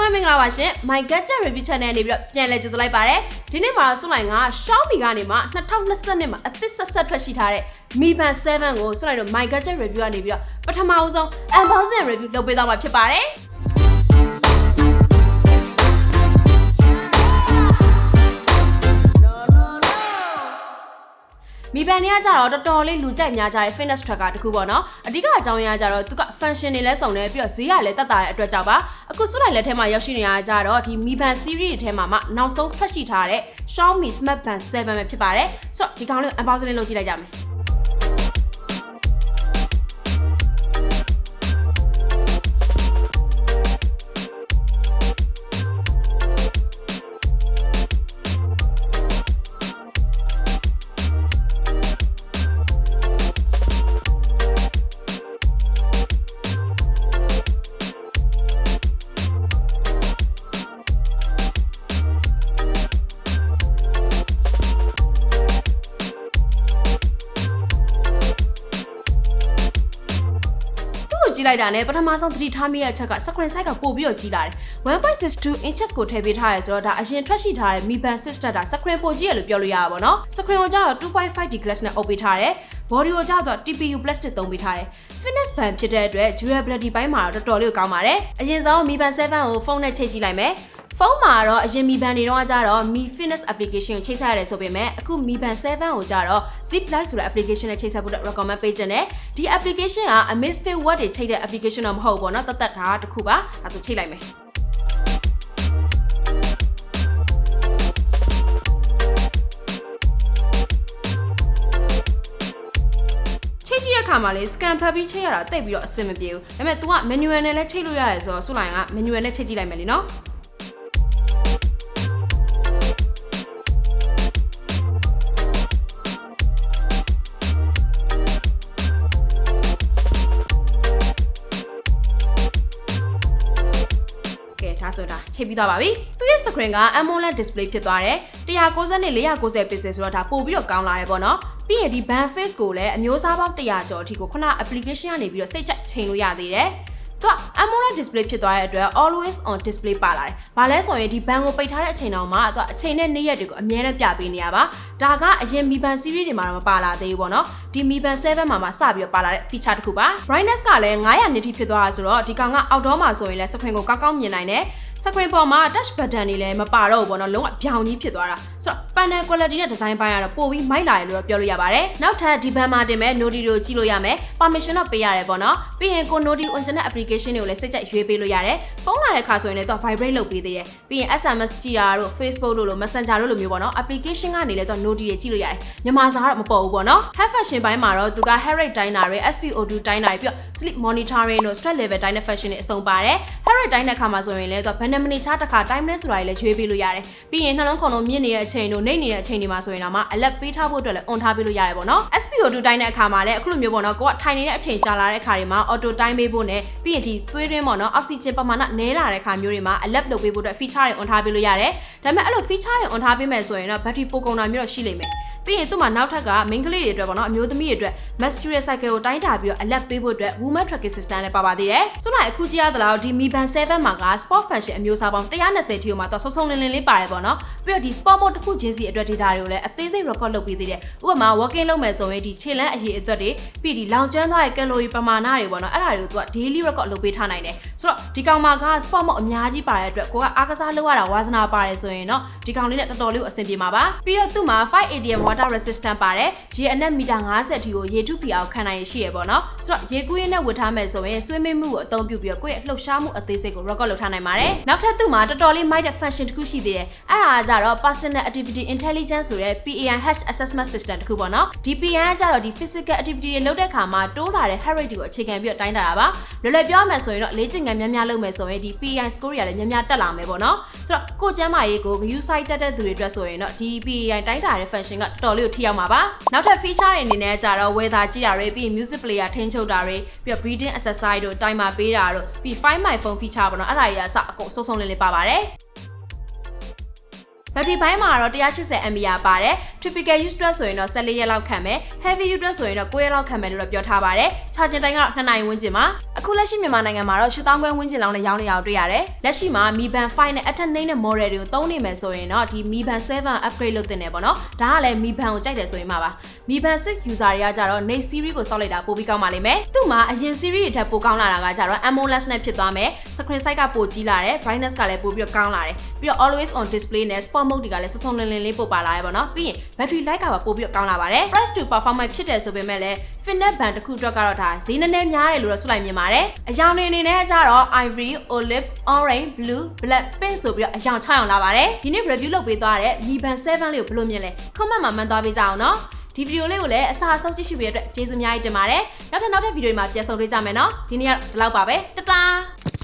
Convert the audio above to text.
လုံးပဲမင်္ဂလာပါရှင် My Gadget Review Channel နေပြီးတော့ပြန်လည်ကြိုဆိုလိုက်ပါတယ်ဒီနေ့မှာစွန့်လိုက်ငါ Xiaomi ကနေမှ2022မှာအသစ်ဆက်ထွက်ရှိထားတဲ့ Mi Band 7ကိုစွန့်လိုက်တော့ My Gadget Review ကနေပြီးတော့ပထမဦးဆုံး unboxing review လုပ်ပေးသွားမှာဖြစ်ပါတယ်Mi Band เนี่ยကြတော့တော်တော်လေးလူကြိုက်များကြတဲ့ fitness tracker တခုပေါ့နော်အဓိကအကြောင်းအရာကြတော့သူက function တွေလဲစုံတယ်ပြီးတော့ဈေးကလည်းတက်တာတဲ့အတွက်ကြောင့်ပါအခုစွတ်လိုက်လက်ထဲမှာရောက်ရှိနေရကြတော့ဒီ Mi Band series တွေထဲမှာမှနောက်ဆုံးထွက်ရှိထားတဲ့ Xiaomi Smart Band 7ပဲဖြစ်ပါတယ်ဆိုတော့ဒီကောင်လေး unboxing လေးလုပ်ကြည့်လိုက်ကြမယ်ကြည့်လိုက်တာနဲ့ပထမဆုံးသတိထားမိတဲ့အချက်က screen size ကပို့ပြီးတော့ကြီးလာတယ် 1.62 inches ကိုထည့်ပေးထားရဆိုတော့ဒါအရင်ထွက်ရှိထားတဲ့ Mi Band 6 တာ screen ပိုကြီးရလို့ပြောလို့ရတာပေါ့နော် screen ကိုကျတော့ 2.5D glass နဲ့အုပ်ပေးထားတယ် body ကိုကျတော့ TPU plastic သုံးပေးထားတယ် fitness band ဖြစ်တဲ့အတွက် durability ဘိုင်းမှာတော့တော်တော်လေးကိုကောင်းပါတယ်အရင်ဆုံး Mi Band 7ကိုဖုန်းနဲ့ချိတ်ကြည့်လိုက်မယ်ဖုန်းမှာတော့အရင် Mi Band တွေတော့ကြတော့ Mi Fitness application ကိုချိတ်ဆက်ရတယ်ဆိုပေမဲ့အခု Mi Band 7ကိုကြတော့ Zip Light ဆိုတဲ့ application နဲ့ချိတ်ဆက်ဖို့ recommend ပေးခြင်းနဲ့ဒီ application က Amazfit Watch တွေချိတ်တဲ့ application တော့မဟုတ်ဘူးပေါ့နော်တတ်တာတစ်ခုပါအဲဒါချိတ်လိုက်မယ်ချိတ်ကြည့်တဲ့အခါမှာလေ scan ဖတ်ပြီးချိတ်ရတာတိတ်ပြီးတော့အဆင်မပြေဘူးဒါပေမဲ့ तू က manual နဲ့လည်းချိတ်လို့ရတယ်ဆိုတော့ဆိုလိုက်က manual နဲ့ချိတ်ကြည့်လိုက်မယ်လीနော်ဒါဆိုတာချိန်ပြီးသွားပါပြီသူရဲ့ screen က AMOLED display ဖြစ်သွားတယ်190နဲ့490 pixel ဆိုတော့ဒါပို့ပြီးတော့ကောင်းလာတယ်ပေါ့နော်ပြီးရင်ဒီ band face ကိုလည်းအမျိုးအစားပေါင်း100ကျော်အထိကိုခုန application ကနေပြီးတော့စိတ်ကြိုက်ချိန်လို့ရသေးတယ်သူက AMOLED display ဖြစ်သွားတဲ့အတွက် always on display ပါလာတယ်။ဘာလဲဆိုရင်ဒီ band ကိုပိတ်ထားတဲ့အချိန်တောင်မှသူကအချိန်နဲ့နေ့ရက်တွေကိုအမြဲတမ်းပြပေးနေရပါ။ဒါကအရင် Mi Band series တွေမှာတော့မပါလာသေးဘူးပေါ့နော်။ဒီ Mi Band 7မှာစပြီးတော့ပါလာတဲ့ feature တစ်ခုပါ။ brightness ကလည်း900 nit ဖြစ်သွားတာဆိုတော့ဒီကောင်က outdoor မှာဆိုရင်လည်း screen ကိုကောင်းကောင်းမြင်နိုင်တယ်။ screen ပေါ်မှာ touch button တွေလည်းမပါတော့ဘူးပေါ့နော်လုံးဝပြောင်ကြီးဖြစ်သွားတာဆိုတော့ panel quality နဲ့ design ပိုင်းကတော့ပိုပြီးမိုက်လာတယ်လို့ပြောလို့ရပါတယ်နောက်ထပ်ဒီ band မှာတင်မဲ့ Noti ကိုကြည့်လို့ရမယ် permission တော့ပေးရတယ်ပေါ့နော်ပြီးရင်ကို Noti internet application တွေကိုလည်းစိတ်ကြိုက်ရွေးပေးလို့ရတယ်ဖုန်းလာတဲ့ခါဆိုရင်လည်းသူက vibrate လုပ်ပေးသေးတယ်ပြီးရင် SMS ကြည့်တာတို့ Facebook တို့လို Messenger တို့လိုမျိုးပေါ့နော် application ကနေလည်းသူက Noti တွေကြည့်လို့ရတယ်မြန်မာစာကတော့မပေါ်ဘူးပေါ့နော် head fashion ပိုင်းမှာတော့သူက heart rate တိုင်းတာတွေ SpO2 တိုင်းတာတွေပြီးတော့ sleep monitoring တို့ stress level တိုင်းတဲ့ fashion တွေအစုံပါတယ် heart rate တိုင်းတဲ့ခါမှာဆိုရင်လည်းသူကဘယ်နှမိနစ်ခြားတစ်ခါ timeless ဆိုတာတွေလည်းရွေးပေးလို့ရတယ်ပြီးရင်နှလုံးခုန်လုံးမြင့်နေတဲ့အချိန်တို့နှိမ့်နေတဲ့အချိန်တွေမှာဆိုရင်တော့မှ alert ပေးထားဖို့အတွက်လည်း on ထားပေးလို့ရတယ်ပေါ့နော် SpO2 တိုင်းတဲ့အခါမှာလည်းအခုလိုမျိုးပေါ့နော်ကိုကထိုင်နေတဲ့အချိန်ကြာလာတဲ့အခါတွေမှာ auto တိုင်းပေးဖို့နဲ့ပြီးရင်ဒီသွေးတွင်းပေါ့နော် oxygen ပမာဏနည်းလာတဲ့အခါမျိုးတွေမှာ alert လုပ်ပေးဖို့အတွက် feature တွေ on ထားပေးလို့ရတယ်ဒါပေမဲ့အဲ့လို feature တွေ on ထားပေးမယ်ဆိုရင်တော့ battery ပိုကုန်တာမျိုးတော့ရှိလိမ့်မယ်ပြီးရင်သူ့မှာနောက်ထပ်က main ကလေးတွေအတွက်ပေါ့နော်အမျိုးသမီးတွေအတွက် menstrual cycle ကိုတိုင်းတာပြီးတော့ alert ပေးဖို့အတွက် woman tracking system လည်းပါပါသေးတယ်ဆိုတော့အခုကြည့်ရသလားဒီ Mi Band 7မှာက sport function အမျိုးအစားပေါင်း120ထိကိုမှတော့ဆုံဆုံလင်းလင်းလေးပါတယ်ပေါ့နော်ပြီးတော့ဒီ sport mode တစ်ခုချင်းစီအတွက် data တွေကိုလည်းအသေးစိတ် record လုပ်ပေးသေးတယ်ဥပမာ walking လုပ်မယ်ဆိုရင်ဒီခြေလမ်းအရေးအတွက်တွေပြီးဒီလောင်ကျွမ်းသွားတဲ့ calorie ပမာဏတွေပေါ့နော်အဲ့ဒါတွေကိုသူက daily record လုပ်ပေးထားနိုင်တယ်ဆိုတော့ဒီကောင်မှာက sport mode အများကြီးပါတဲ့အတွက်ကိုကအားကစားလုပ်ရတာဝါသနာပါတယ်ဆိုရင်တော့ဒီကောင်လေးနဲ့တော်တော်လေးကိုအဆင်ပြေမှာပါပြီးတော့သူ့မှာ 5 ATM water resistant ပါတယ်ရေအနက်မီတာ50ထိကိုရေထုဖိအားကိုခံနိုင်ရရှိရပေါ့နော်ဆိုတော့ရေကူးရင်းနဲ့ဝတ်ထားမယ်ဆိုရင်ဆွေးမင်းမှုကိုအသုံးပြုပြီးတော့ကိုယ့်ရဲ့လှုပ်ရှားမှုအသေးစိတ်ကို record လုပ်ထားနိုင်ပါတယ်နောက်ထပ်သူ့မှာတော်တော်လေးမိုက်တဲ့ function တစ်ခုရှိသေးတယ်အဲ့ဒါကကြတော့ personal activity intelligence ဆိုတဲ့ PAI health assessment system တစ်ခုပေါ့နော်ဒီ PAI ကကြတော့ဒီ physical activity တွေလုပ်တဲ့အခါမှာတိုးလာတဲ့ heart rate ကိုအခြေခံပြီးတော့တိုင်းတာတာပါလွယ်လွယ်ပြောမယ်ဆိုရင်တော့လေ့ကျင့်ခန်းများများလုပ်မယ်ဆိုရင်ဒီ PAI score တွေလည်းများများတက်လာမယ်ပေါ့နော်ဆိုတော့ကိုကျန်းမာရေးကို view site တက်တဲ့သူတွေအတွက်ဆိုရင်တော့ဒီ PAI တိုင်းတာတဲ့ function ကတော်တော်လေးကိုထိရောက်မှာပါနောက်ထပ် feature တွေအနေနဲ့ကြတော့ weather ကြည့်တာတွေပြီး music player ထိန်းချုပ်တာတွေပြီးတော့ breathing exercise တို့ timer ပေးတာတို့ပြီး find my phone feature ပေါ့နော်အဲ့ဒါတွေကအစအကုန်စုံစုံလင်းလင်းပါပါတယ်battery ဘိုင်းမှာတော့180 mAh ပါတယ် typical use အတွက်ဆိုရင်တော့14ရက်လောက်ခံမယ် heavy use အတွက်ဆိုရင်တော့9ရက်လောက်ခံမယ်လို့ပြောထားပါတယ် charging time ကတော့2နာရီဝန်းကျင်ပါ အခုလက်ရှိမြန်မာနိုင်ငံမှာတော့8000ခွဲဝန်းကျင်လောက်နဲ့ရောင်းနေရအောင်တွေ့ရတယ်လက်ရှိမှာ Mi Band 5နဲ့အထက်နှိမ့်တဲ့ model တွေကိုသုံးနေမယ်ဆိုရင်တော့ဒီ Mi Band 7 upgrade လုပ်တင်တယ်ပေါ့နော်ဒါကလည်း Mi Band ကိုကြိုက်တယ်ဆိုရင်မှာပါ Mi Band 6 user တွေကကြတော့ Next series ကိုစောက်လိုက်တာပိုပြီးကောင်းပါလိမ့်မယ်သူ့မှာအရင် series တွေထက်ပိုကောင်းလာတာကကြတော့ AMOLED နဲ့ဖြစ်သွားမယ် screen size ကပိုကြီးလာတယ် brightness ကလည်းပိုပြီးကောင်းလာတယ်ပြီးတော့ always on display နဲ့ sport mode တွေကလည်းစုံစုံလင်လင်လေးပို့ပါလာရပေါ့နော်ပြီးရင် battery life ကပိုပြီးကောင်းလာပါတယ် price to performance ဖြစ်တယ်ဆိုပေမဲ့လည်း fitness band တစ်ခုအတွက်ကတော့ဒါဈေးနည်းနည်းများတယ်လို့တော့ဆိုလိုက်မြင်ပါတယ်အယောင်တွေအနေနဲ့ကြတော့ ivory olive orange blue black pink ဆိုပြီးတော့အယောင်6အောင်လာပါတယ်ဒီနေ့ review လုပ်ပေးသွားတဲ့ Mi Band 7 လေးကိုဘယ်လိုမြင်လဲ comment မှာမှန်သွားပေးကြအောင်နော်ဒီဗီဒီယိုလေးကိုလည်းအစားအဆုံးကြည့်ရှုပေးတဲ့အတွက်ကျေးဇူးအများကြီးတင်ပါတယ်နောက်ထပ်ဗီဒီယိုတွေမှာပြန်ဆုံတွေ့ကြမယ်နော်ဒီနေ့ကတော့ဒီလောက်ပါပဲတတား